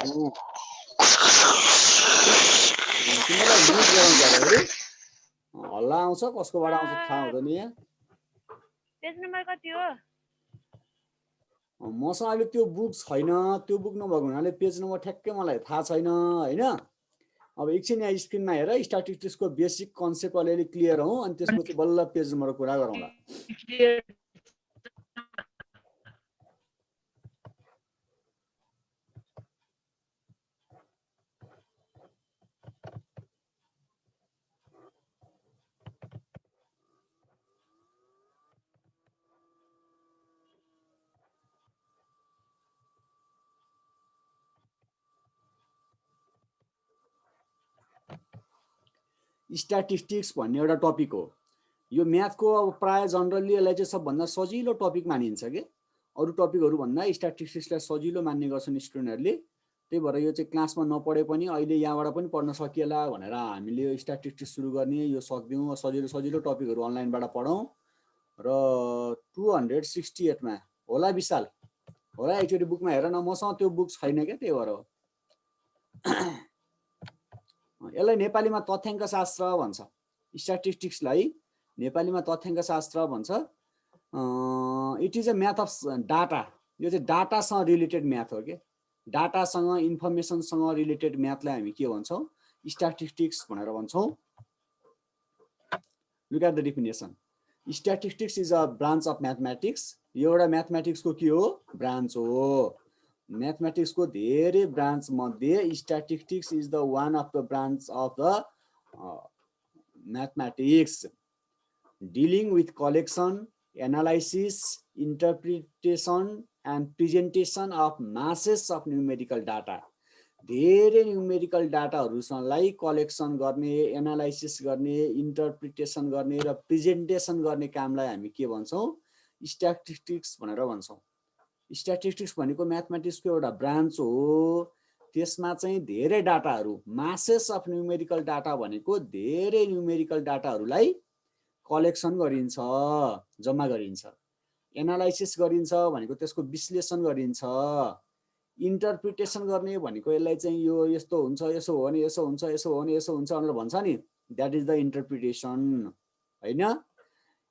तिमीलाई म्युट गराउनु पर्यो अरे हल्ला आउँछ कसकोबाट आउँछ थाहा हुँदैन यहाँ पेज नम्बर कति हो मसँग अहिले त्यो बुक छैन त्यो बुक नभएको हुनाले पेज नम्बर ठ्याक्कै मलाई थाहा छैन हैन अब एकछिन यहाँ स्क्रिनमा हेर स्ट्याटिस्टिक्सको बेसिक कन्सेप्ट अलिअलि क्लियर हौ अनि त्यसपछि बल्ल पेज नम्बरको कुरा गरौँला स्ट्याटिस्टिक्स भन्ने एउटा टपिक हो यो म्याथको अब प्राय जनरली यसलाई चाहिँ सबभन्दा सजिलो टपिक मानिन्छ के अरू टपिकहरू भन्दा स्ट्याटिस्टिक्सलाई सजिलो मान्ने गर्छन् स्टुडेन्टहरूले त्यही भएर यो चाहिँ क्लासमा नपढे पनि अहिले यहाँबाट पनि पढ्न सकिएला भनेर हामीले यो स्ट्याटिस्टिक्स सुरु गर्ने यो सक्दियौँ सजिलो सजिलो टपिकहरू अनलाइनबाट पढौँ र 268 मा होला विशाल होला एकचोटि बुकमा हेर न मसँग त्यो बुक छैन क्या त्यही भएर हो यसलाई नेपालीमा तथ्याङ्क शास्त्र भन्छ स्ट्याटिस्टिक्सलाई नेपालीमा तथ्याङ्क शास्त्र भन्छ it is a math of data यो चाहिँ डाटासँग रिलेटेड म्याथ हो के डाटासँग इन्फर्मेसनसँग रिलेटेड म्याथलाई हामी के भन्छौँ स्ट्याटिस्टिक्स भनेर भन्छौँ look at the definition statistics is a branch of mathematics यो एउटा म्याथमेटिक्सको के हो ब्रान्च हो मैथमेटिक्स को धेरै ब्रान्च मध्ये statistics is the one of the branch of the mathematics dealing with collection analysis interpretation and presentation of masses of numerical data धेरै numerical डाटाहरूलाई collection गर्ने एनालाइसिस गर्ने इन्टरप्रिटेसन गर्ने र प्रेजेन्टेसन गर्ने कामलाई हामी के भन्छौँ स्ट्याटिस्टिक्स भनेर भन्छौँ स्ट्याटिस्टिक्स भनेको म्याथमेटिक्सको एउटा ब्रान्च हो त्यसमा चाहिँ धेरै डाटाहरू मासेस अफ न्यूमेरिकल डाटा भनेको धेरै न्यूमेरिकल डाटाहरूलाई कलेक्सन गरिन्छ जम्मा गरिन्छ एनालाइसिस गरिन्छ भनेको त्यसको विश्लेषण गरिन्छ इन्टरप्रिटेसन गर्ने भनेको यसलाई चाहिँ यो यस्तो हुन्छ यसो हो भने यसो हुन्छ यसो हो भने यसो हुन्छ भनेर भन्छ नि द्याट इज द इन्टरप्रिटेसन हैन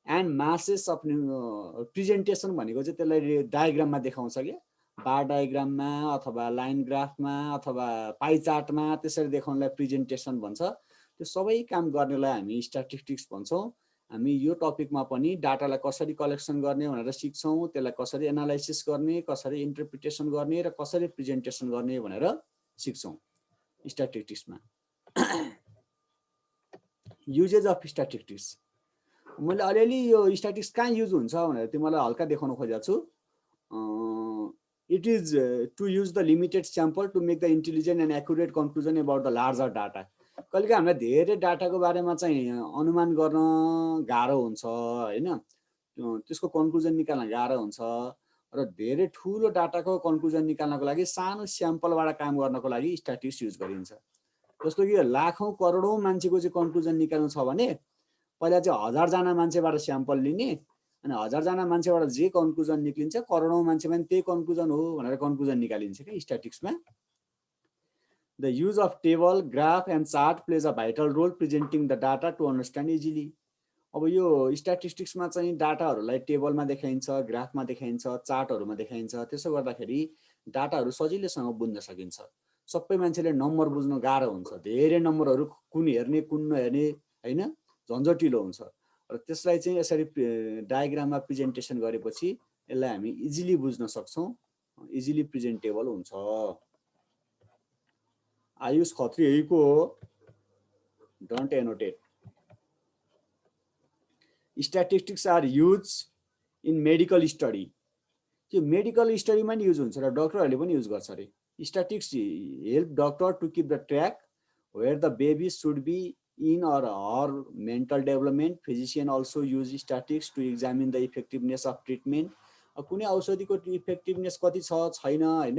एन्ड मासेस अफ प्रेजेन्टेसन भनेको चाहिँ त्यसलाई डायग्राममा देखाउँछ के बार डायग्राममा अथवा लाइन ग्राफमा अथवा पाइ चार्टमा त्यसरी देखाउनलाई प्रेजेन्टेसन भन्छ त्यो सबै काम गर्नेलाई हामी स्ट्याटिस्टिक्स भन्छौँ हामी यो टपिकमा पनि डाटालाई कसरी कलेक्सन गर्ने भनेर सिक्छौँ त्यसलाई कसरी एनालाइसिस गर्ने कसरी इन्टरप्रिटेसन गर्ने र कसरी प्रेजेन्टेसन गर्ने भनेर सिक्छौँ स्ट्याटिस्टिक्समा युजेज अफ स्ट्याटिस्टिक्स मैले अलिअलि यो स्ट्याटिस्टिक्स कहाँ युज हुन्छ भनेर तिमीलाई हल्का देखाउन खोजेको छु it is to use the limited sample to make the intelligent and accurate conclusion about the larger data कहिलेकाहीँ हामीलाई धेरै डाटाको बारेमा चाहिँ अनुमान गर्न गाह्रो हुन्छ हैन त्यसको कन्क्लुजन निकाल्न गाह्रो हुन्छ र धेरै ठुलो डाटाको कन्क्लुजन निकाल्नको लागि सानो स्याम्पलबाट काम गर्नको लागि स्ट्याटिस्टिक्स युज गरिन्छ जस्तो कि लाखौं करोडौं मान्छेको चाहिँ कन्क्लुजन निकाल्नु छ भने पहिला चाहिँ 1000 जना मान्छेबाट स्याम्पल लिने अनि 1000 जना मान्छेबाट जे कन्क्लुजन निक्लिन्छ करोडौं मान्छेमा त्यही कन्क्लुजन हो भनेर कन्क्लुजन निकालिन्छ के स्ट्याटिस्टिक्समा The use of table, graph and chart plays a vital role presenting the data to understand easily. अब यो स्ट्याटिस्टिक्समा चाहिँ डाटाहरूलाई टेबलमा देखाइन्छ ग्राफमा देखाइन्छ चार्टहरूमा देखाइन्छ त्यसो गर्दाखेरि डाटाहरू सजिलैसँग बुझ्न सकिन्छ सबै मान्छेले नम्बर बुझ्न गाह्रो हुन्छ धेरै नम्बरहरू कुन हेर्ने कुन नहेर्ने हैन झन्झटिलो हुन्छ र त्यसलाई चाहिँ यसरी डायग्राममा प्रेजेन्टेसन गरेपछि यसलाई हामी इजिली बुझ्न सक्छौं इजिली प्रेजेन्टेबल हुन्छ आयुष खत्री यहीको don't annotate statistics are use in medical study त्यो मेडिकल स्टडीमा नि युज हुन्छ र डाक्टरहरूले पनि युज गर्छ रे statistics help doctor to keep the track where the baby should be in or her mental development. Physician also use statistics to examine the effectiveness of treatment. कुनै औषधिको इफेक्टिभनेस कति छ छैन हैन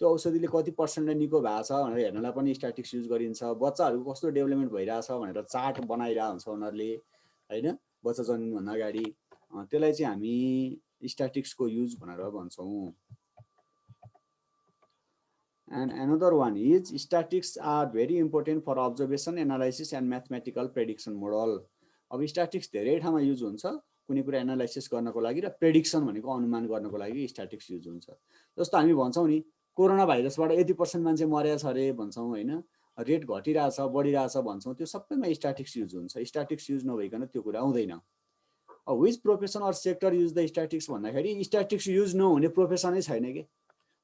त्यो औषधिले कति पर्सेन्टले निको भएको छ भनेर हेर्नलाई पनि स्ट्याटिस्टिक्स युज गरिन्छ बच्चाहरूको कस्तो डेभलपमेन्ट भइरहेछ भनेर चार्ट बनाइरा हुन्छ उनीहरुले हैन बच्चा जन्मिनु भन्दा अगाडि त्यसलाई चाहिँ हामी स्ट्याटिस्टिक्सको युज भनेर भन्छौं And another one is statistics are very important for observation, analysis and mathematical prediction model. अब स्ट्याटिक्स धेरै ठाउँमा युज हुन्छ कुनै कुरा एनालाइसिस गर्नको लागि र प्रेडिक्सन भनेको अनुमान गर्नको लागि स्ट्याटिक्स युज हुन्छ। जस्तो हामी भन्छौँ नि कोरोना भाइरसबाट यति % मान्छे मरेको छ अरे भन्छौँ हैन, रेट घटिरहेछ बढिरहेछ भन्छौँ, त्यो सबैमा स्ट्याटिक्स युज हुन्छ। स्ट्याटिक्स युज नभइकन त्यो कुरा आउँदैन। Which profession or sector use the statics भन्दाखेरि स्ट्याटिक्स युज नहुने प्रोफेसनै छैन के।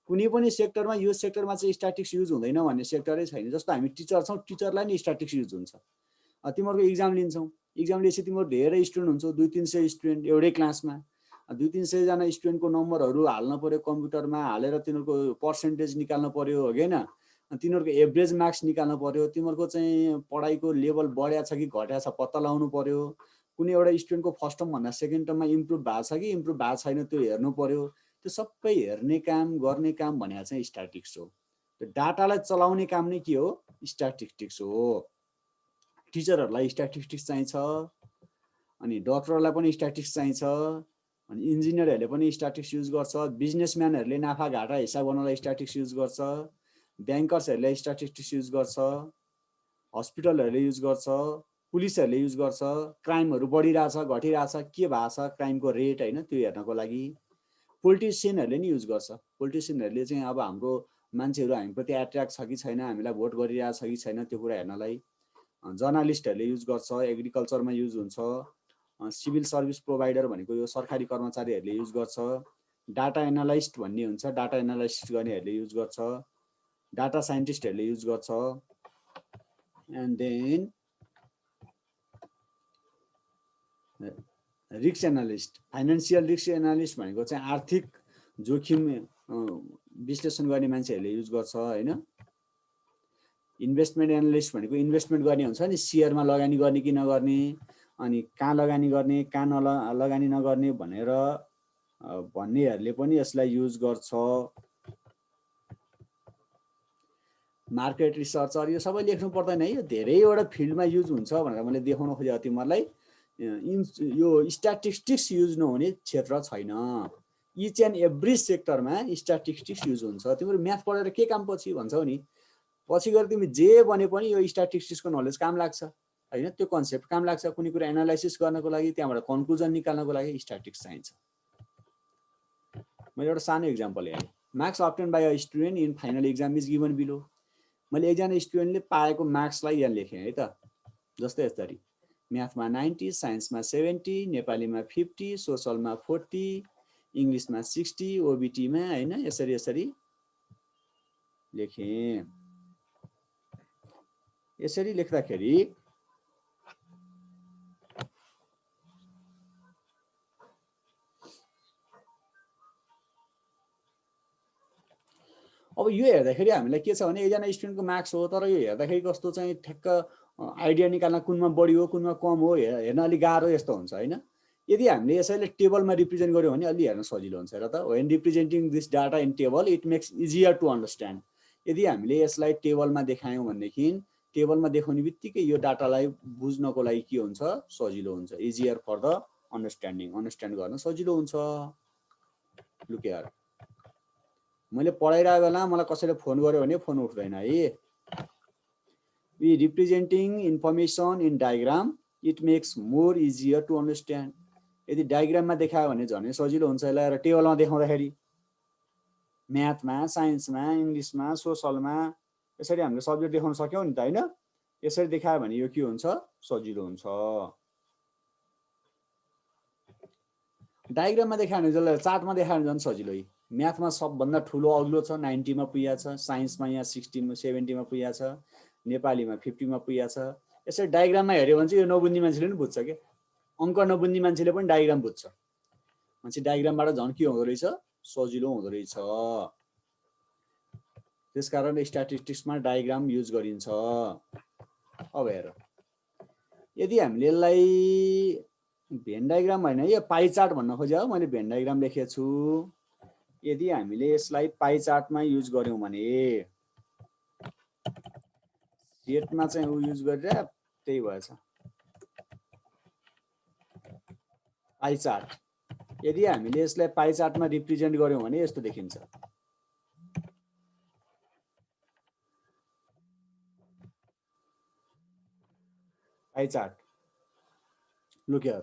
कुनै पनि सेक्टरमा यो सेक्टरमा चाहिँ स्ट्याटिक्स युज हुँदैन भन्ने सेक्टरै छैन। जस्तो हामी टिचर छौँ, टिचरलाई नि स्ट्याटिक्स युज हुन्छ। तिमीहरूको इक्जाम लिन्छौँ, इक्जाम लिएपछि तिमीहरू धेरै स्टुडेन्ट हुन्छ, 200-300 स्टुडेन्ट एउटै क्लासमा, 200-300 जना स्टुडेन्टको नम्बरहरू हाल्न पर्यो कम्प्युटरमा, हालेर तिनीहरूको पर्सेन्टेज निकाल्न पर्यो हो हैन, तिनीहरूको एभरेज मार्क्स निकाल्न पर्यो, तिमीहरूको चाहिँ पढाइको लेभल बढ्या छ कि घट्या छ पत्ता लगाउनु पर्यो, कुनै एउटा स्टुडेन्टको फर्स्ट टर्म भन्दा सेकेन्ड टर्ममा इम्प्रुभ भएको छ कि इम्प्रुभ भएको छैन त्यो हेर्नु पर्यो। त्यो सबै हेर्ने काम गर्ने काम भनेको चाहिँ स्ट्याटिक्स हो। त्यो डाटालाई चलाउने काम नै के हो? स्ट्याटिस्टिक्स हो। टिचरहरूलाई स्ट्याटिस्टिक्स चाहिन्छ, अनि डक्टरलाई पनि स्ट्याटिस्टिक्स चाहिन्छ, अनि इन्जिनियरहरूले पनि स्ट्याटिस्टिक्स युज गर्छ, बिजनेसम्यानहरूले नाफा घाटा हिसाब गर्नलाई स्ट्याटिस्टिक्स युज गर्छ, ब्याङ्कर्सहरूले स्ट्याटिस्टिक्स युज गर्छ, हस्पिटलहरूले युज गर्छ, पुलिसहरूले युज गर्छ, क्राइमहरू बढिरहेछ घटिरहेछ के भएको छ क्राइमको रेट हैन त्यो हेर्नको लागि। पोलिटिसियनहरूले नि युज गर्छ। पोलिटिसियनहरूले चाहिँ अब हाम्रो मान्छेहरू हामीप्रति एट्र्याक्ट छ कि छैन, हामीलाई भोट गरिरहेछ कि छैन त्यो कुरा हेर्नलाई। जर्नलिस्टहरूले युज गर्छ, एग्रिकल्चरमा युज हुन्छ, सिभिल सर्भिस प्रोभाइडर भनेको यो सरकारी कर्मचारीहरूले युज गर्छ, डाटा एनालाइस्ट भन्ने हुन्छ, डाटा एनालाइसिस गर्नेहरूले युज गर्छ, डाटा साइन्टिस्टहरूले युज गर्छ, and then risk analyst, financial risk analyst भनेको चाहिँ आर्थिक जोखिम विश्लेषण गर्ने मान्छेहरूले युज गर्छ हैन। इन्भेस्टमेन्ट एनालिस्ट भनेको इन्भेस्टमेन्ट गर्ने हुन्छ नि, सेयरमा लगानी गर्ने कि नगर्ने, अनि कहाँ लगानी गर्ने कहाँ लगानी नगर्ने भनेर भन्नेहरूले पनि यसलाई युज गर्छ। मार्केट रिसर्चर यो सबै लेख्नु पर्दैन है, यो धेरैवटा फिल्डमा युज हुन्छ भनेर मैले देखाउन खोजेको तिमीहरूलाई। यो स्ट्याटिस्टिक्स युज नहुने क्षेत्र छैन। इच एन्ड एभ्री सेक्टरमा स्ट्याटिस्टिक्स युज हुन्छ। तिमीहरू म्याथ पढेर के काम पछि भन्छौ नि, पछि गएर तिमी जे बने पनि यो स्ट्याटिस्टिक्सको नलेज काम लाग्छ हैन, त्यो कन्सेप्ट काम लाग्छ। कुनै कुरा एनालाइसिस गर्नको लागि, त्यहाँबाट कन्क्लुजन निकाल्नको लागि स्ट्याटिस्टिक्स चाहिन्छ। मैले एउटा सानो इक्जाम्पल हेरेँ। Marks obtain by a student in final exam is given below. मैले एकजना स्टुडेन्टले पाएको मार्क्सलाई यहाँ लेखेँ है त, जस्तै यसरी म्याथमा 90, साइन्समा 70, नेपालीमा 50, सोसलमा 40, इङ्ग्लिसमा 60, ओबिटीमा हैन, यसरी यसरी लेखेँ। यसरी लेख्दाखेरि अब यो हेर्दाखेरि हामीलाई के छ भने एकजना स्टुडेन्टको मार्क्स हो, तर यो हेर्दाखेरि कस्तो चाहिँ ठ्याक्क आइडिया निकाल्न कुनमा बढी हो कुनमा कम हो हेर्न अलिक गाह्रो यस्तो हुन्छ हैन। यदि हामीले यसैले टेबलमा रिप्रेजेन्ट गर्यो भने अलि हेर्न सजिलो हुन्छ र त। When representing this data in table it makes easier to understand. यदि हामीले यसलाई टेबलमा देखायौँ भनेदेखि टेबलमा देखाउने बित्तिकै यो डाटालाई बुझ्नको लागि के हुन्छ, सजिलो हुन्छ, easier for the understanding, understand गर्न सजिलो हुन्छ। लुक हियर, मैले पढाइरहेको बेला मलाई कसैले फोन गर्यो भने फोन उठ्दैन है। We representing information in diagram it makes more easier to understand. यदि डायग्राममा देखायो भने झनै सजिलो हुन्छ। यसलाई टेबलमा देखाउँदाखेरि म्याथमा, साइन्समा, इङ्ग्लिसमा, सोसलमा यसरी हामीले सब्जेक्ट देखाउन सक्यौँ नि त हैन। यसरी देखायो भने यो के हुन्छ, सजिलो हुन्छ। डायग्राममा देखायो भने जसलाई चार्टमा देखायो भने झन् सजिलो। म्याथमा सबभन्दा ठुलो अग्लो छ 90 मा पुगेको छ, साइन्समा यहाँ 60 मा 70 मा पुगेको छ, नेपालीमा 50 मा पुगेको छ। यसरी डायग्राममा हेर्यो भने चाहिँ यो नबुझ्ने मान्छेले पनि बुझ्छ के, अङ्क नबुझ्ने मान्छेले पनि डायग्राम बुझ्छ। मान्छे डायग्रामबाट झन् के हुँदो रहेछ, सजिलो हुँदो रहेछ। त्यसकारण स्ट्याटिस्टिक्समा डायग्राम युज गरिन्छ। अब हेर, यदि हामीले यसलाई भेन डायग्राम होइन यो पाइ चार्ट भन्न खोजेँ, मैले भेन डायग्राम लेखेको छु। यदि हामीले यसलाई पाइ चार्टमा युज गर्यौँ भने सेटमा चाहिँ उ युज गरेर त्यही भएछ पाइ चार्ट। यदि हामीले यसलाई पाइ चार्टमा रिप्रेजेन्ट गर्यौँ भने यस्तो देखिन्छ। पाई चार्ट लुक हियर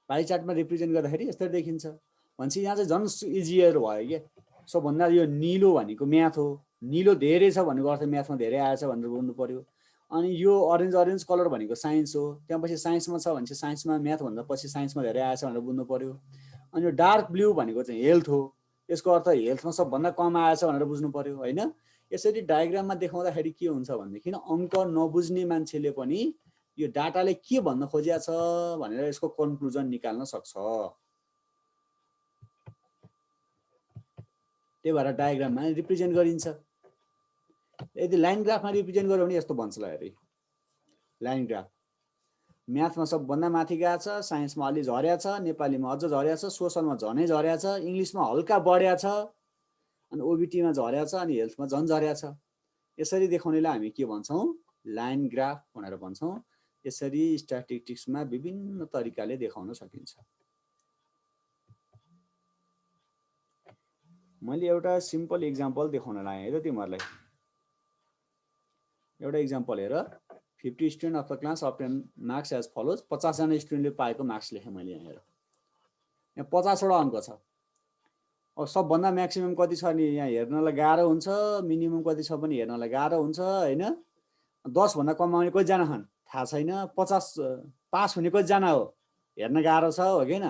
पाई चार्टमा रिप्रेजेन्ट गर्दाखेरि यस्तरी देखिन्छ भनेपछि यहाँ चाहिँ झन् इजियर भयो के सबभन्दा यो निलो भनेको म्याथ हो निलो धेरै छ भनेको अर्थ म्याथमा धेरै आएछ भनेर बुझ्नु पर्यो अनि यो अरेन्ज अरेन्ज कलर भनेको साइन्स हो त्यसपछि साइन्समा छ भने चाहिँ साइन्समा म्याथ भन्दा पछि साइन्समा धेरै आएछ भनेर बुझ्नु पर्यो अनि यो डार्क ब्लू भनेको चाहिँ हेल्थ हो यसको अर्थ हेल्थमा सबभन्दा कम आएछ भनेर बुझ्नु पर्यो होइन यसरी डायग्राममा देखाउँदाखेरि के हुन्छ भनेदेखि अङ्क नबुझ्ने मान्छेले पनि यो डाटाले के भन्न खोजिया छ भनेर यसको कन्क्लुजन निकाल्न सक्छ त्यही भएर डायग्राममा रिप्रेजेन्ट गरिन्छ यदि लाइन ग्राफमा रिप्रेजेन्ट गर्यो भने यस्तो बन्छ ल हेरी लाइन ग्राफ म्याथमा सबभन्दा माथि गएको छ साइन्समा अलि झर्या छ नेपालीमा अझ झर्या छ सोसलमा झनै झर्या छ इङ्ग्लिसमा हल्का बढ्या छ अनि ओबिटीमा झर्या छ अनि हेल्थमा झन् झर्या छ यसरी देखाउनेलाई हामी के भन्छौँ लाइन ग्राफ भनेर भन्छौँ यसरी स्ट्याटिस्टिक्समा विभिन्न तरिकाले देखाउन सकिन्छ मैले एउटा सिम्पल इक्जाम्पल देखाउन लाएँ है त तिमीहरूलाई एउटा इक्जाम्पल हेर 50 student of the class obtain marks as follows 50 जना स्टुडेन्टले पाएको मार्क्स लेखेँ मैले यहाँ हेर यहाँ 50 वटा अङ्क छ अब सबभन्दा म्याक्सिमम कति छ नि यहाँ हेर्नलाई गाह्रो हुन्छ मिनिमम कति छ पनि हेर्नलाई गाह्रो हुन्छ हैन 10 भन्दा कम आउने कतिजना छन् थाहा छैन 50 पास हुने कतिजना हो हेर्न गाह्रो छ हो किन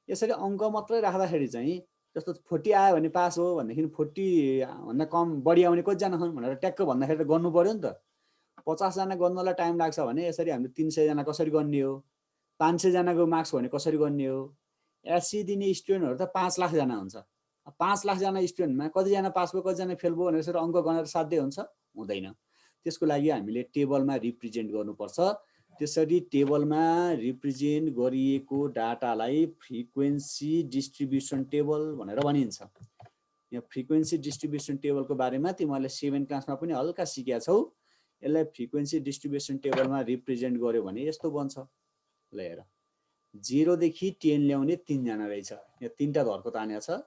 यसरी अङ्क मात्रै राख्दाखेरि चाहिँ जस्तो 40 आयो भने पास हो भनेदेखि 40 भन्दा कम बढी आउने कतिजना छन् भनेर ट्याक्क भन्दाखेरि त गर्नु पर्यो नि त 50 जना गर्नलाई टाइम लाग्छ भने यसरी हामीले 300 जना कसरी गर्ने हो 500 जनाको मार्क्स भने कसरी गर्ने हो एससी दिने स्टुडेन्टहरु त 5 लाख जना हुन्छ 5 लाख जना स्टुडेन्टमा कतिजना पास भयो कतिजना फेल भयो भनेर यसरी अङ्क गनेर साध्य हुन्छ हुँदैन त्यसको लागि हामीले टेबलमा रिप्रेजेन्ट गर्नुपर्छ त्यसरी टेबलमा रिप्रेजेन्ट गरिएको डाटालाई फ्रिक्वेन्सी डिस्ट्रिब्युसन टेबल भनेर भनिन्छ यहाँ फ्रिक्वेन्सी डिस्ट्रिब्युसन टेबलको बारेमा तिमीहरूले 7 क्लासमा पनि हल्का सिकेका छौ यसलाई फ्रिक्वेन्सी डिस्ट्रिब्युसन टेबलमा रिप्रेजेन्ट गर्यो भने यस्तो बन्छ ल हेर 0 देखि 10 ल्याउने 3 जना रहेछ यहाँ तीनटा धर्को तान्या छ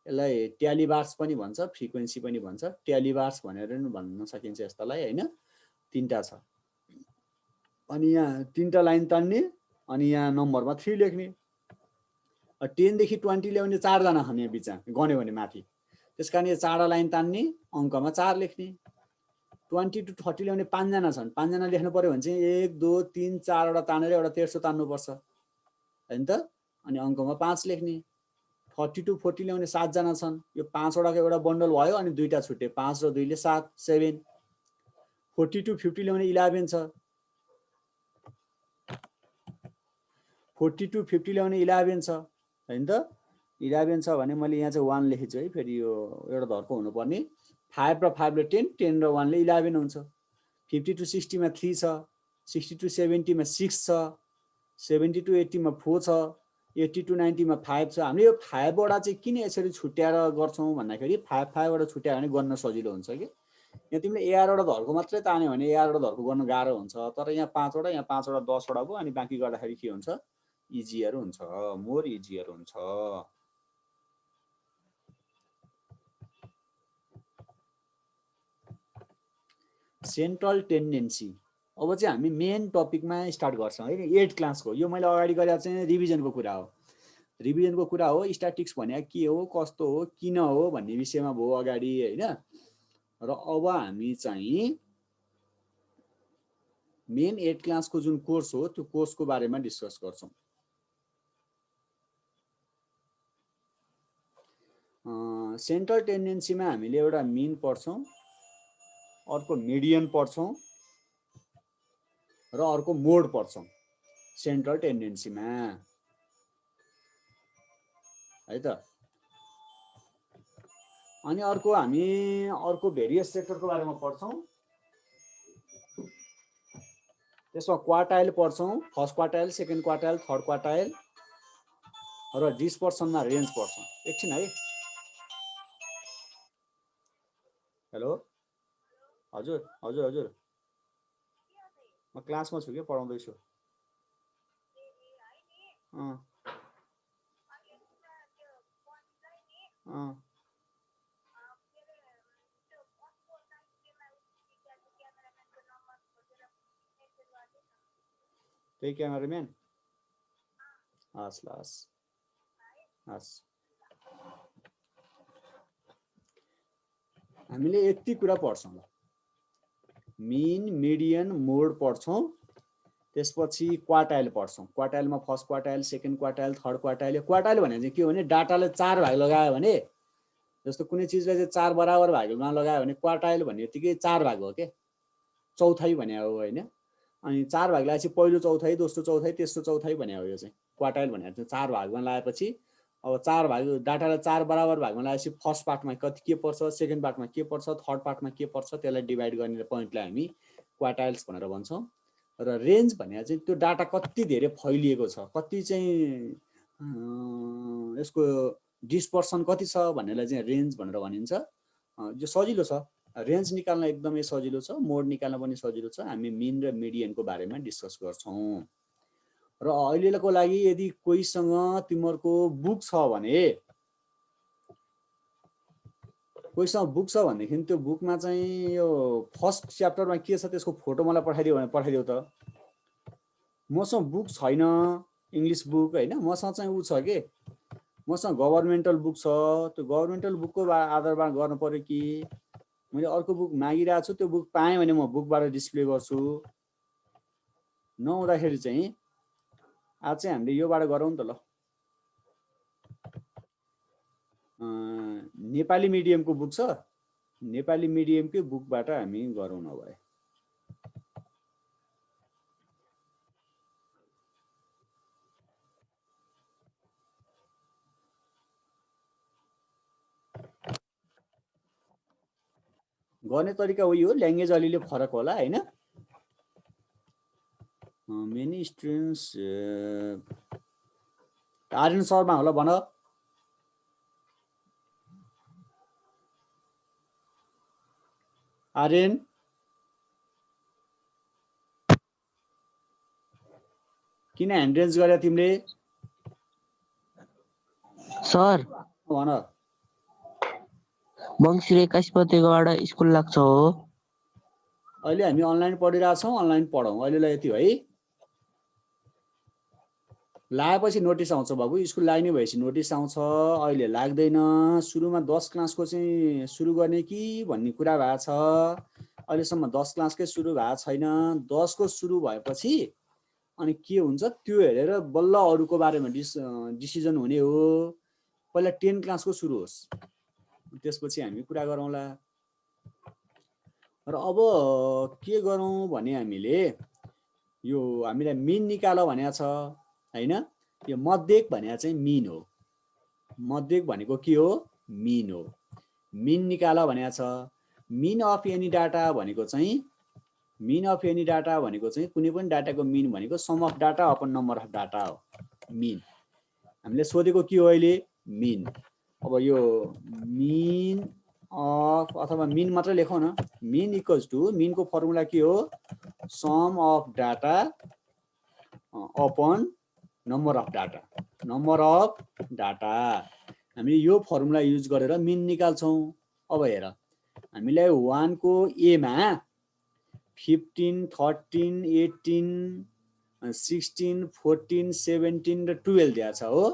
यसलाई ट्याली बार्स पनि भन्छ फ्रिक्वेन्सी पनि भन्छ ट्याली बार्स भनेर नि भन्न सकिन्छ यस्तालाई हैन तीनटा छ अनि यहाँ तीनटा लाइन तान्ने अनि यहाँ नम्बरमा 3 लेख्ने 10 देखि 20 ल्याउने 4 जना छन् यहाँ बिचमा गन्यो भने माथि त्यसकारण यो 4 लाइन तान्ने अङ्कमा 4 लेख्ने 20 to 30 ल्याउने 5 जना छन् 5 जना लेख्नु पर्यो भने चाहिँ 1 2 3 4 वटा तानेर एउटा तेर्सो तान्नु पर्छ हैन त अनि अङ्कमा 5 लेख्ने 30 to 40 ल्याउने 7 जना छन् यो 5 वटाको एउटा बन्डल भयो अनि दुईटा छुटे 5 र 2 ले 7 7 40 to 50 ल्याउने 11 छ 40 to 50 ल्याउने 11 छ हैन त 11 छ भने मैले यहाँ चाहिँ 1 लेखेछु है फेरि यो एउटा धर्को हुनु पर्ने 5 र 5 ले 10 10 र 1 ले 11 हुन्छ 50 to 60 मा 3 छ 60 to 70 मा 6 छ 70 to 80 मा 4 छ 80 to 90 मा 5 छ हामीले यो 5 वटा चाहिँ किन यसरी छुट्याएर गर्छौं भन्दाखेरि 5 5 वटा छुट्यायो भने गर्न सजिलो हुन्छ के यहाँ तिमीले एआर वटा धर्को मात्रै तान्यो भने एआर वटा धर्को गर्न गाह्रो हुन्छ तर यहाँ 5 वटा यहाँ 5 वटा 10 वटा भयो अनि बाँकी गर्दाखेरि के हुन्छ इजियर हुन्छ मोर इजियर हुन्छ सेन्ट्रल टेन्डेन्सी अब चाहिँ हामी मेन टपिकमा स्टार्ट गर्छौं है 8 क्लासको यो मैले अगाडि गरेको चाहिँ रिभिजनको कुरा हो रिभिजनको कुरा हो स्ट्याटिस्टिक्स भने के हो कस्तो हो किन हो भन्ने विषयमा भयो अगाडि हैन र अब हामी चाहिँ मेन 8 क्लासको जुन कोर्स हो त्यो कोर्सको बारेमा डिस्कस गर्छौं सेन्ट्रल टेन्डेन्सीमा हामीले एउटा मिन पढ्छौं अर्को मिडियन पढ्छौं र अर्को मोड पढ्छौं सेन्ट्रल टेन्डेन्सीमा है त अनि अर्को हामी अर्को भेरियस सेक्टरको बारेमा पढ्छौं त्यसमा क्वार्टाइल पढ्छौं first quartile second quartile third quartile र डिस्पर्सनमा रेन्ज पढ्छौं एकछिन है हेलो हजुर हजुर हजुर म क्लासमा छु के पढाउँदै छु त्यही क्यामेराम्यान हस् ल हस् हस् हामीले यति कुरा पढ्छौँ ल मिन मिडियन मोड पढ्छौँ त्यसपछि क्वार्टाइल पढ्छौँ क्वार्टाइलमा first quartile second quartile third quartile quartile भने चाहिँ के हो भने डाटालाई 4 भाग लगायो भने जस्तो कुनै चिजलाई चाहिँ 4 बराबर भागमा लगायो भने क्वार्टाइल भन्ने बित्तिकै 4 भाग हो के चौथाइ भने हो होइन अनि 4 भाग लगाएपछि पहिलो चौथाइ दोस्रो चौथाइ तेस्रो चौथाइ भने हो यो चाहिँ क्वार्टाइल भनेर चाहिँ 4 भागमा लगाएपछि अब 4 भाग डाटालाई 4 बराबर भागमा लगाएपछि फर्स्ट पार्टमा कति के पर्छ सेकेन्ड पार्टमा के पर्छ थर्ड पार्टमा के पर्छ त्यसलाई डिभाइड गर्ने पोइन्टलाई हामी क्वार्टाइल्स भनेर भन्छौँ र रेन्ज भनेर चाहिँ त्यो डाटा कति धेरै फैलिएको छ कति चाहिँ यसको डिस्पर्सन कति छ भन्नेलाई चाहिँ रेन्ज भनेर भनिन्छ यो सजिलो छ रेन्ज निकाल्न एकदमै सजिलो छ मोड निकाल्न पनि सजिलो छ हामी मिन र मिडियनको बारेमा डिस्कस गर्छौँ र अहिलेको लागि यदि कोहीसँग तिमीहरूको बुक छ भने भनेदेखि त्यो बुकमा चाहिँ यो फर्स्ट च्याप्टरमा के छ त्यसको फोटो मलाई पठाइदियो भने पठाइदेऊ त मसँग बुक छैन इङ्ग्लिस बुक होइन मसँग चाहिँ ऊ छ के मसँग गभर्मेन्टल बुक छ त्यो गभर्मेन्टल बुकको आधारमा गर्नु पर्यो कि मैले अर्को बुक मागिरहेको छु त्यो बुक पाएँ भने म बुकबाट डिस्प्ले गर्छु नहुँदाखेरि चाहिँ आज चाहिँ हामीले योबाट गरौँ त ल नेपाली मिडियमको बुक छ नेपाली मिडियमकै बुकबाट हामी गरौँ नभए गर्ने तरिका उही हो ल्याङ्ग्वेज अलिअलि फरक होला हैन मेनी स्टुडेन्ट्स आर्यन शर्मा होला भन आर्यन किन ह्यान्ड रेज गरे तिमीले सर भन मङ्सिर 21 गतेबाट स्कुल लाग्छ हो अहिले हामी अनलाइन पढिरहेछौँ अनलाइन पढौँ अहिलेलाई यति है लागेपछि नोटिस आउँछ बाबु स्कुल लाग्ने भएपछि नोटिस आउँछ अहिले लाग्दैन सुरुमा 10 क्लासको चाहिँ सुरु गर्ने कि भन्ने कुरा भएको छ अहिलेसम्म 10 क्लासकै सुरु भएको छैन 10 को सुरु भएपछि अनि के हुन्छ त्यो हेरेर बल्ल अरूको बारेमा डिसिजन हुने हो पहिला 10 क्लासको सुरु होस् त्यसपछि हामी कुरा गरौँला र अब के गरौँ भने हामीले यो हामीलाई मिन निकाल भनेको छ हैन यो मध्यक भनेको चाहिँ मिन हो मध्यक भनेको के हो मिन हो मिन निकाल भनेको छ मिन अफ एनी डाटा भनेको चाहिँ मिन अफ एनी डाटा भनेको चाहिँ कुनै पनि डाटाको मिन भनेको sum of data upon number of data हो मिन हामीले सोधेको के हो अहिले मिन अब यो मिन अफ अथवा मिन मात्र लेखौँ न मिन इक्वल्स टु मिनको फर्मुला के हो sum of data upon number of data हामीले यो फर्मुला युज गरेर मिन निकाल्छौँ अब हेर हामीलाई 1 को ए मा 15 13 18 16 14 17 र 12 दिएको छ हो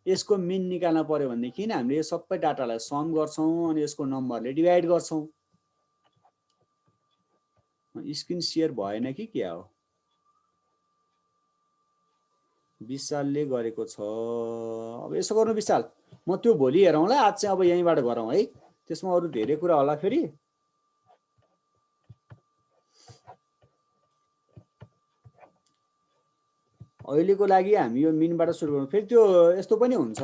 यसको मिन निकाल्न पर्यो भनेदेखि हामीले यो सबै डाटालाई सम गर्छौँ अनि यसको नम्बरले डिभाइड गर्छौँ स्क्रिन शेयर भएन कि के हो विशालले गरेको छ अब यसो गर्नु विशाल म त्यो भोलि हेरौँला आज चाहिँ अब यहीँबाट गरौँ है त्यसमा अरू धेरै कुरा होला फेरि अहिलेको लागि हामी यो मिनबाट सुरु गरौँ फेरि त्यो यस्तो पनि हुन्छ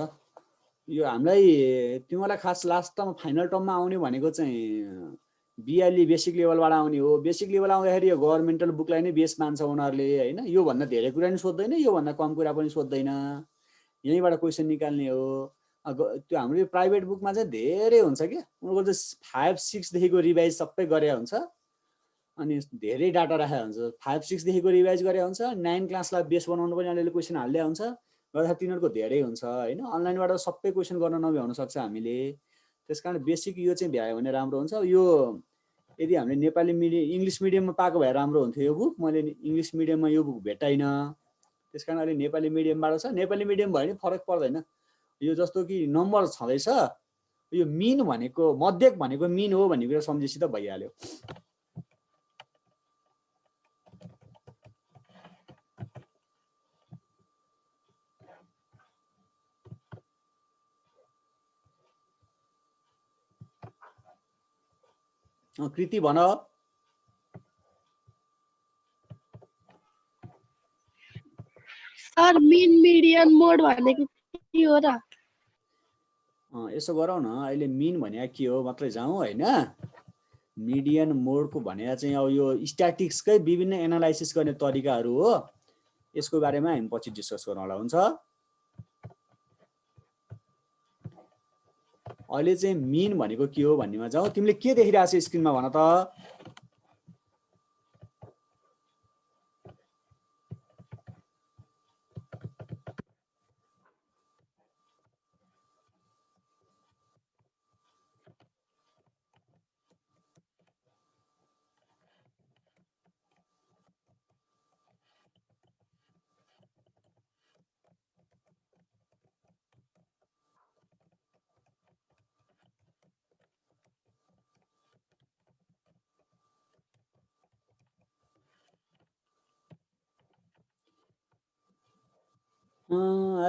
यो हामीलाई तिमीलाई खास लास्ट टर्म फाइनल टर्ममा आउने भनेको चाहिँ बिआली बेसिक लेभलबाट आउने हो बेसिक लेभल आउँदाखेरि यो गभर्मेन्टल बुकलाई नै बेस मान्छ उनीहरूले हैन यो भन्दा धेरै कुरा नि सोध्दैन यो भन्दा कम कुरा पनि सोध्दैन यहीँबाट क्वेसन निकाल्ने हो त्यो हाम्रो प्राइभेट बुकमा चाहिँ धेरै हुन्छ के उनीहरूको चाहिँ 5 6 देखिको रिभाइज सबै गरे हुन्छ अनि धेरै डाटा राखेको हुन्छ 5 6 देखिको रिभाइज गरे हुन्छ 9 क्लासलाई बेस बनाउनु पनि अलिअलि क्वेसन हाल्दै हुन्छ गर्दा तिनीहरूको धेरै हुन्छ हैन अनलाइनबाट सबै क्वेसन गर्न नभ्याउन सक्छ हामीले त्यसकारण बेसिक यो चाहिँ भ्यायो भने राम्रो हुन्छ यो यदि हामीले नेपाली मिडियम इङ्ग्लिस मिडियममा पाएको भए राम्रो हुन्थ्यो यो बुक मैले इङ्ग्लिस मिडियममा यो बुक भेटाइन त्यसकारण अहिले नेपाली मिडियमबाट छ। नेपाली मिडियम भयो भने फरक पर्दैन। यो जस्तो कि नम्बर छँदैछ, यो मिन भनेको मध्यक भनेको मिन हो भन्ने कुरा सम्झेपछि त भइहाल्यो। कृति भन। सर मिन मिडियन मोड भनेको के हो र? यसो गरौँ न, अहिले मिन भने के हो मात्रै जाउँ होइन। मिडियन मोडको भने चाहिँ अब यो स्ट्याटिक्सकै विभिन्न एनालाइसिस गर्ने तरिकाहरू हो। यसको बारेमा हामी पछि डिस्कस गरौँला, हुन्छ। अहिले चाहिँ मिन भनेको के हो भन्नेमा जाउँ। तिमीले के देखिरहेको छ स्क्रिनमा भन त।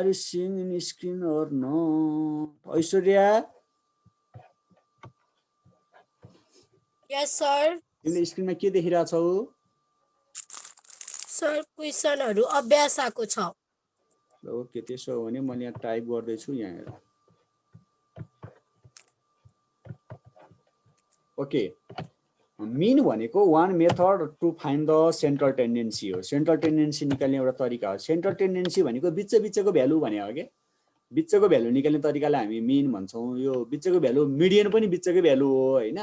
Are you seeing in screen or not? Aishwarya, yes sir. तिमीले स्क्रिनमा के देखिरहेछौ? सर क्वेशनहरु अभ्यास आको छ। ओके, त्यसो हो भने मैले यहाँ टाइप गर्दै छु यहाँ हेर। ओके, मिन भनेको one method to find the central tendency हो। सेन्ट्रल टेन्डेन्सी निकाल्ने एउटा तरिका हो। सेन्ट्रल टेन्डेन्सी भनेको बिचको भ्यालु भने हो के। बिचको भ्यालु निकाल्ने तरिकालाई हामी मिन भन्छौँ। यो बिचको भ्यालु, मिडियन पनि बिचकै भ्यालु हो होइन।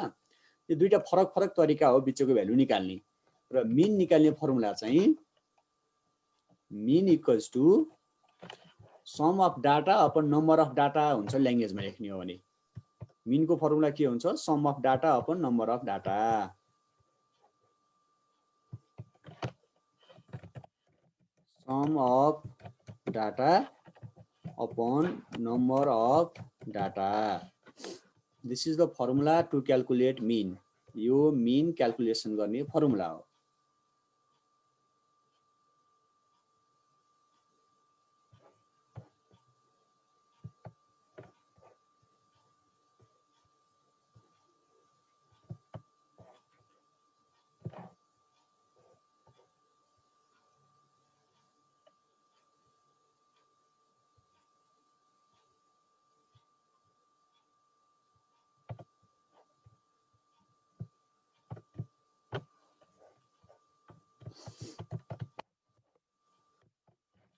यो दुईटा फरक फरक तरिका हो बिचको भ्यालु निकाल्ने। र मिन निकाल्ने फर्मुला चाहिँ mean equals to sum of data upon number of data हुन्छ ल्याङ्ग्वेजमा लेख्ने हो भने। मिनको फर्मुला के हुन्छ? Sum of data upon number of data. Sum of data upon number of data. This is the formula to calculate mean. यो mean calculation गर्ने फर्मुला हो।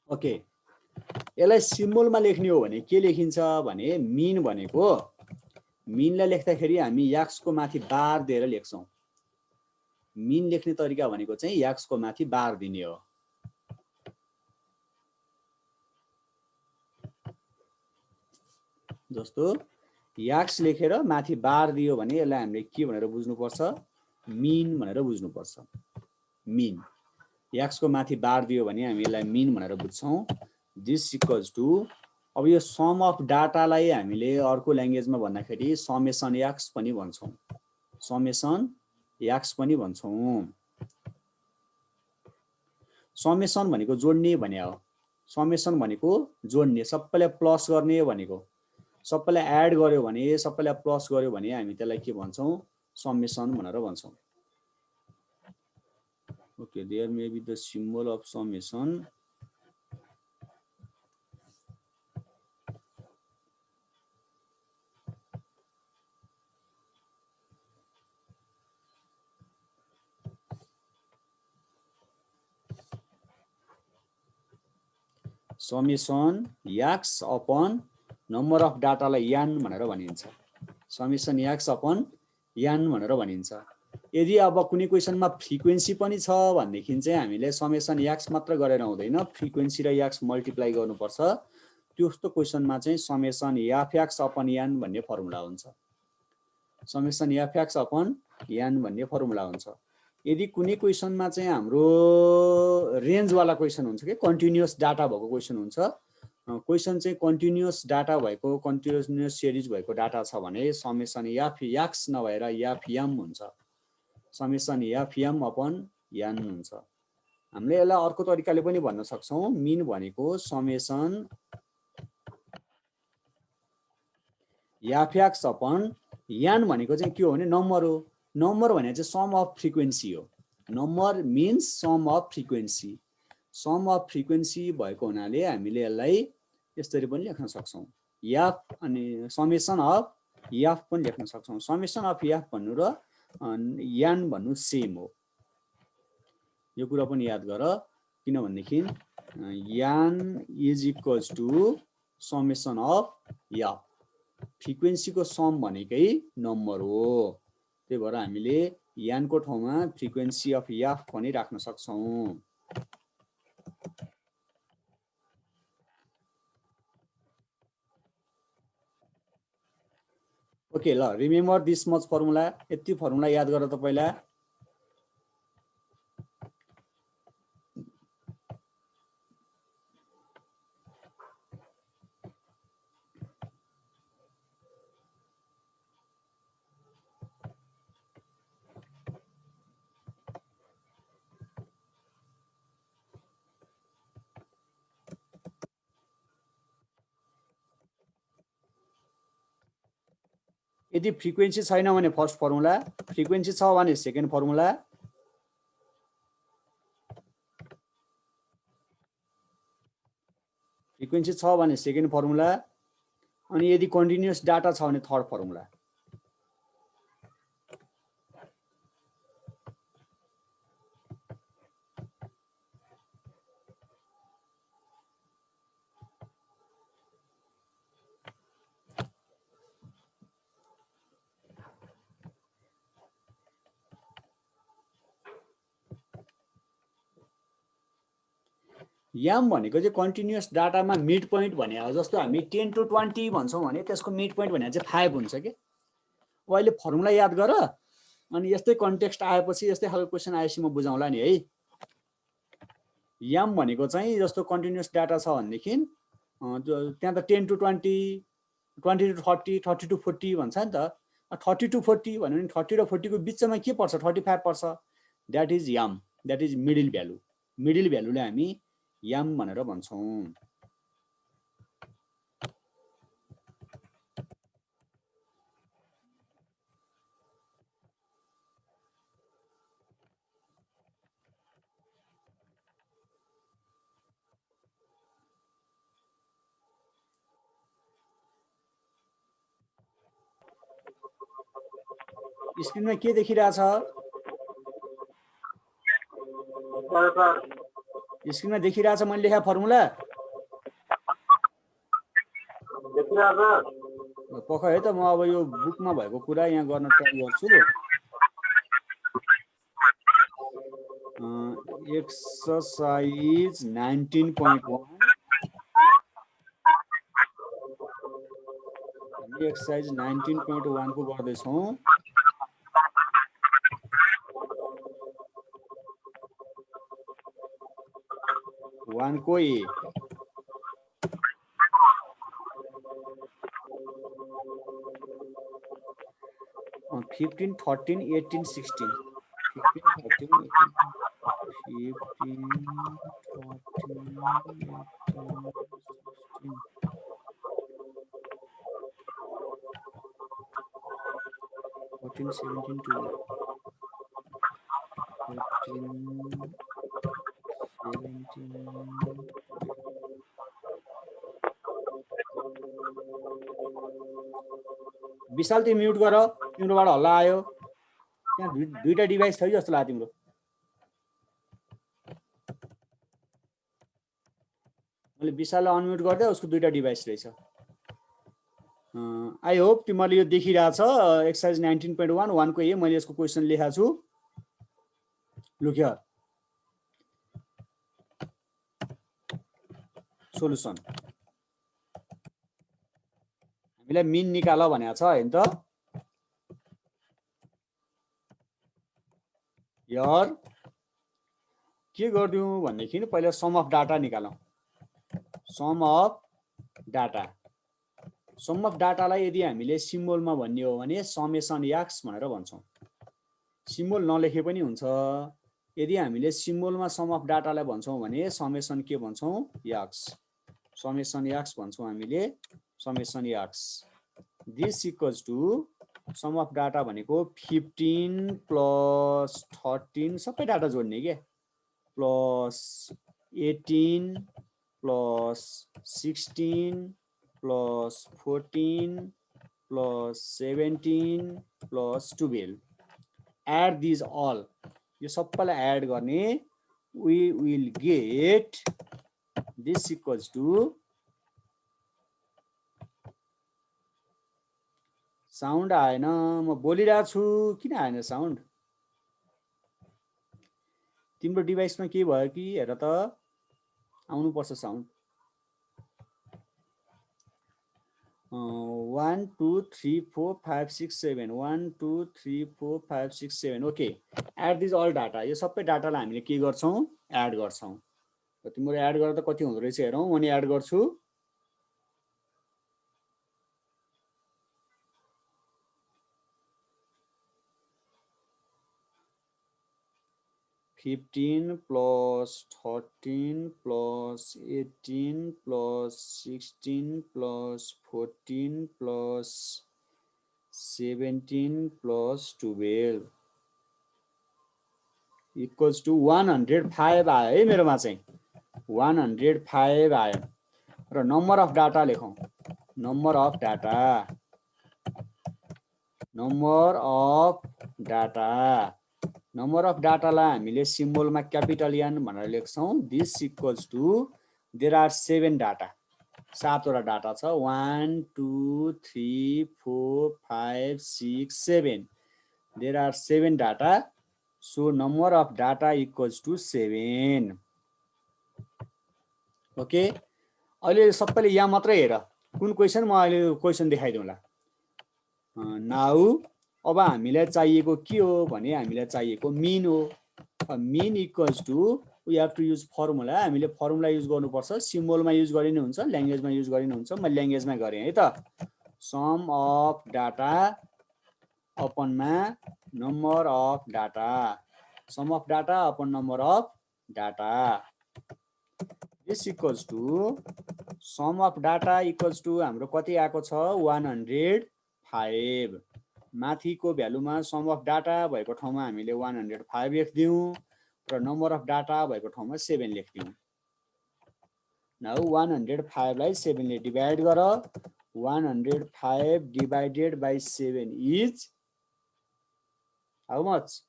ओके, यसलाई सिम्बलमा लेख्ने हो भने के लेखिन्छ भने मिन भनेको, मिनलाई लेख्दाखेरि हामी याक्सको माथि बार दिएर लेख्छौँ। मिन लेख्ने तरिका भनेको चाहिँ याक्सको माथि बार दिने हो। जस्तो याक्स लेखेर माथि बार दियो भने यसलाई हामीले के भनेर बुझ्नुपर्छ? मिन भनेर बुझ्नुपर्छ। मिन याक्सको माथि बार दियो भने हामी यसलाई मिन भनेर बुझ्छौँ। दिस इक्वल्स टु, अब यो सम अफ डाटालाई हामीले अर्को ल्याङ्ग्वेजमा भन्दाखेरि समेसन याक्स पनि भन्छौँ। समेसन याक्स पनि भन्छौँ। समेसन भनेको जोड्ने भने हो। समेसन भनेको जोड्ने, सबैलाई प्लस गर्ने भनेको। सबैलाई एड गर्यो भने, सबैलाई प्लस गर्यो भने हामी त्यसलाई के भन्छौँ? समेसन भनेर भन्छौँ। Okay, there may be the symbol of summation. Summation x upon number of data लाई n भनेर भनिन्छ। Summation x upon n भनेर भनिन्छ। यदि अब कुनै क्वेशनमा फ्रिक्वेन्सी पनि छ भनेदेखि चाहिँ हामीले समेसन याक्स मात्र गरेर हुँदैन, फ्रिक्वेन्सी र याक्स मल्टिप्लाई गर्नुपर्छ। त्यस्तो क्वेशनमा चाहिँ समेसन एफएक्स अपन एन भन्ने फर्मुला हुन्छ। समेसन एफएक्स अपन एन भन्ने फर्मुला हुन्छ। यदि कुनै क्वेसनमा चाहिँ हाम्रो रेन्जवाला क्वेसन हुन्छ कि कन्टिन्युअस डाटा भएको क्वेसन हुन्छ, क्वेसन चाहिँ कन्टिन्युअस डाटा भएको कन्टिन्युअस सिरिज भएको डाटा छ भने समेसन एफ एक्स नभएर एफ एम हुन्छ, summation F M upon N हुन्छ। हामीले यसलाई अर्को तरिकाले पनि भन्न सक्छौँ, मिन भनेको summation F X upon N भनेको चाहिँ के हो भने नम्बर हो। नम्बर भने चाहिँ सम अफ फ्रिक्वेन्सी हो। Number means sum of frequency. Sum of frequency भएको हुनाले हामीले यसलाई यसरी पनि लेख्न सक्छौँ, एफ अनि समेसन अफ एफ पनि लेख्न सक्छौँ। समेसन अफ एफ भन्नु र एन भन्नु सेम हो। यो कुरा पनि याद गर, किनभनेदेखि N is equals to summation of F. फ्रिक्वेन्सीको सम भनेकै नम्बर हो, त्यही भएर हामीले एन को ठाउँमा फ्रिक्वेन्सी अफ एफ पनि राख्न सक्छौँ। ओके ल, रिमेम्बर दिस मच फर्मुला। यति फर्मुला याद गर त पहिला। यदि फ्रिक्वेन्सी छैन भने फर्स्ट फर्मुला, फ्रिक्वेन्सी छ भने सेकेन्ड फर्मुला, फ्रिक्वेन्सी छ भने सेकेन्ड फर्मुला, अनि यदि कन्टिन्युअस डाटा छ भने थर्ड फर्मुला। याम भनेको चाहिँ कन्टिन्युअस डाटामा मिड पोइन्ट भने हो। जस्तो हामी 10 to 20 भन्छौँ भने त्यसको मिड पोइन्ट भने चाहिँ 5 हुन्छ कि। अहिले फर्मुला याद गर, अनि यस्तै कन्टेक्स्ट आएपछि यस्तै खालको क्वेसन आएपछि म बुझाउँला नि है। याम भनेको चाहिँ जस्तो कन्टिन्युअस डाटा छ भनेदेखि त्यहाँ त 10 to 20, 20 to 30, 30 to 40 भन्छ नि त। 30 to 40 भन्यो भने 30 र 40 को बिचमा के पर्छ? 35 पर्छ। द्याट इज याम, that is middle value. Middle भ्यालुलाई हामी याम भनेर भन्छौँ। स्क्रिनमा के देखिरहेछ? स्क्रिनमा देखिरहेछ मैले लेखा फर्मुला? पख है त, म अब यो बुकमा भएको कुरा यहाँ गर्न ट्राई गर्छु। एक्सरसाइज 19.1, हामी एक्सरसाइज 19.1 को गर्दैछौँ। वन को ए 15, 13, 18, 16, 15, 13, 18, 14, 17, 2, 14, 17, विशाल तिमी म्युट गर, तिम्रोबाट हल्ला आयो। त्यहाँ दुईटा डिभाइस छ जस्तो लाग्यो तिम्रो। मैले विशाललाई अनम्युट गर्दै, उसको दुईटा डिभाइस रहेछ। आई होप तिमीहरूले यो देखिरहेछ। एक्सरसाइज 19.1 1 को ए मैले यसको क्वेसन लेखाएको छु। Look here, solution. हामीलाई मिन निकाल भनेको छ हैन त। यार के गरिदिउँ भनेदेखि पहिला सम अफ डाटा निकालौँ। Sum of data, sum of डाटालाई यदि हामीले सिम्बोलमा भन्ने हो भने समेसन एक्स भनेर भन्छौँ। सिम्बोल नलेखे पनि हुन्छ। यदि हामीले सिम्बोलमा सम अफ डाटालाई भन्छौँ भने समेसन के भन्छौँ, एक्स, समेसन एक्स भन्छौँ हामीले, summation X. This equals to sum of data भनेको 15 प्लस 13 सबै डाटा जोड्ने के, plus 18 plus 16 plus 14 plus 17 plus 12, add these all, यो सबैलाई एड गर्ने, we will get this equals to, sound आएन, म बोलिरहेको छु किन आएन साउन्ड? तिम्रो डिभाइसमा के भयो कि हेर त, आउनुपर्छ sound. 1 2 3 4 5 6 7, 1 2 3 4 5 6 7, okay. Add these all data, यो सबै डाटालाई हामीले के गर्छौँ, एड गर्छौँ। तिम्रो एड गरेर त कति हुँदो रहेछ हेरौँ, म नि एड गर्छु। 15 plus 13 plus 18 plus 16 plus 14 plus 17 plus 12 equals to 105 आयो है मेरोमा चाहिँ, 105 आयो। र नम्बर अफ डाटा लेखौँ, number of data, number of data, number of डाटालाई हामीले सिम्बोलमा क्यापिटल एन भनेर लेख्छौँ। This equals to, there are 7 data, 7 वटा डाटा छ, 1 2 3 4 5 6 7, there are 7 data, so number of data equals to 7। Okay, अहिले सबैले यहाँ मात्रै हेर, कुन क्वेसन, म अहिले क्वेसन देखाइदिउँला। नाउ अब हामीलाई चाहिएको के हो भने हामीलाई चाहिएको मिन हो। Mean equals to, we have to use formula, हामीले फर्मुला युज गर्नुपर्छ। सिम्बोलमा युज गरिने हुन्छ, ल्याङ्ग्वेजमा युज गरिने हुन्छ, म ल्याङ्ग्वेजमा गरेँ है त। सम अफ डाटा अपनमा number of data, sum of data upon number of data, this equals to sum of data equals to हाम्रो कति आएको छ, 105। माथिको भ्यालुमा सम अफ डाटा भएको ठाउँमा हामीले 105 लेख्दियौँ र नम्बर अफ डाटा भएको ठाउँमा 7 लेख्दियौँ। नाउ 105 लाई 7 ले डिभाइड गर, 105 divided by 7 is how much,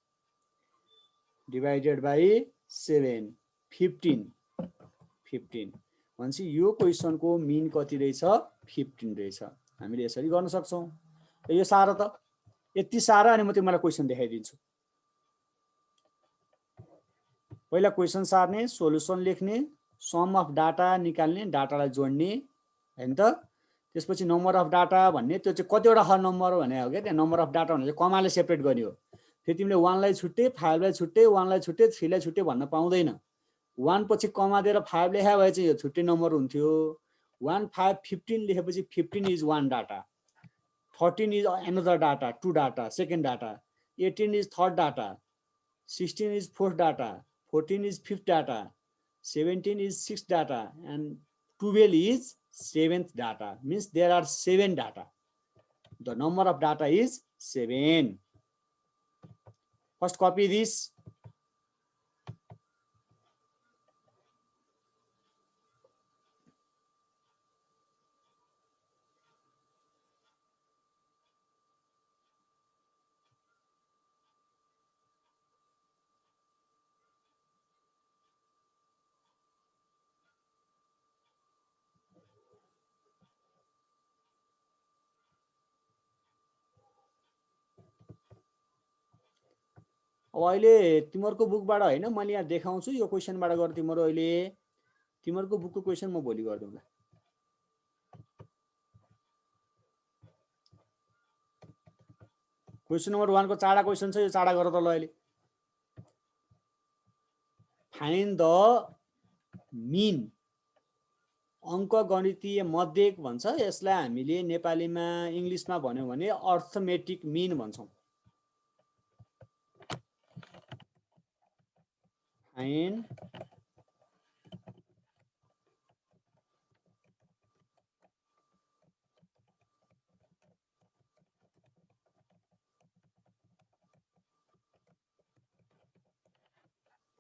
divided by 7 15, 15 भनेपछि यो क्वेसनको मिन कति रहेछ, 15 रहेछ। हामीले यसरी गर्न सक्छौँ। यो सारो त, यति सारा, अनि म तिमीलाई क्वेसन देखाइदिन्छु। पहिला क्वेसन सार्ने, सोलुसन लेख्ने, सम अफ डाटा निकाल्ने, डाटालाई जोड्ने हैन त। त्यसपछि नम्बर अफ डाटा भन्ने, त्यो चाहिँ कतिवटा नम्बर भने हो क्या, त्यहाँ नम्बर अफ डाटा भने चाहिँ कमाले सेपरेट गर्ने हो। फेरि तिमीले 1 लाई छुट्टै, 5 लाई छुट्टै, 1 लाई छुट्टै, 3 लाई छुट्टै भन्न पाउँदैन। 1 पछि कमा दिएर 5 लेखा भए चाहिँ यो छुट्टै नम्बर हुन्थ्यो। 1 5 15 लेखेपछि 15 is 1 data, 13 is another data, 2 data, second data, 18 is third data, 16 is fourth data, 14 is fifth data, 17 is sixth data, and 12 is seventh data. Means there are 7 data. The number of data is 7. First copy this. अब अहिले तिमीहरुको बुकबाट हैन, मैले यहाँ देखाउँछु यो क्वेशनबाट गरे तिमीहरु अहिले तिमीहरुको बुकको क्वेशन म भोलि गर्दिउँला। क्वेशन नम्बर 1 को चाडा क्वेशन छ, यो चाडा गर त ल अहिले। फाइन्ड द मिन अङ्क गणितीय मध्यक भन्छ यसलाई हामीले नेपालीमा इङ्ग्लिसमा भन्यो भने अर्थमेटिक मिन भन्छौँ find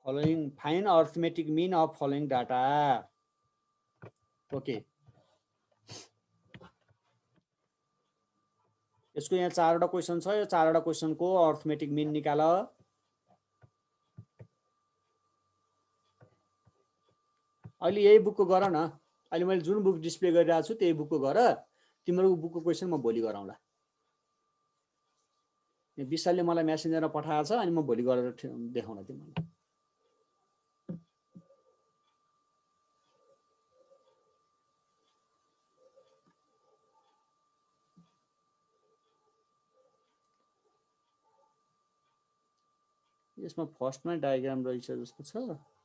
find arithmetic mean of following data. Okay यसको यहाँ 4 वटा क्वेशन छ यो 4 वटा क्वेशनको अर्थमेटिक मिन निकाल अहिले यही बुकको गर न अहिले मैले जुन बुक डिस्प्ले गरिरहेको छु त्यही बुकको गर तिम्रो बुकको क्वेशन म भोलि गराउँला यो विशालले मलाई मेसेन्जरमा पठाएको छ अनि म भोलि गरेर देखाउँला तिमीलाई यसमा फर्स्टमा डायग्राम रहेछ जस्तो छ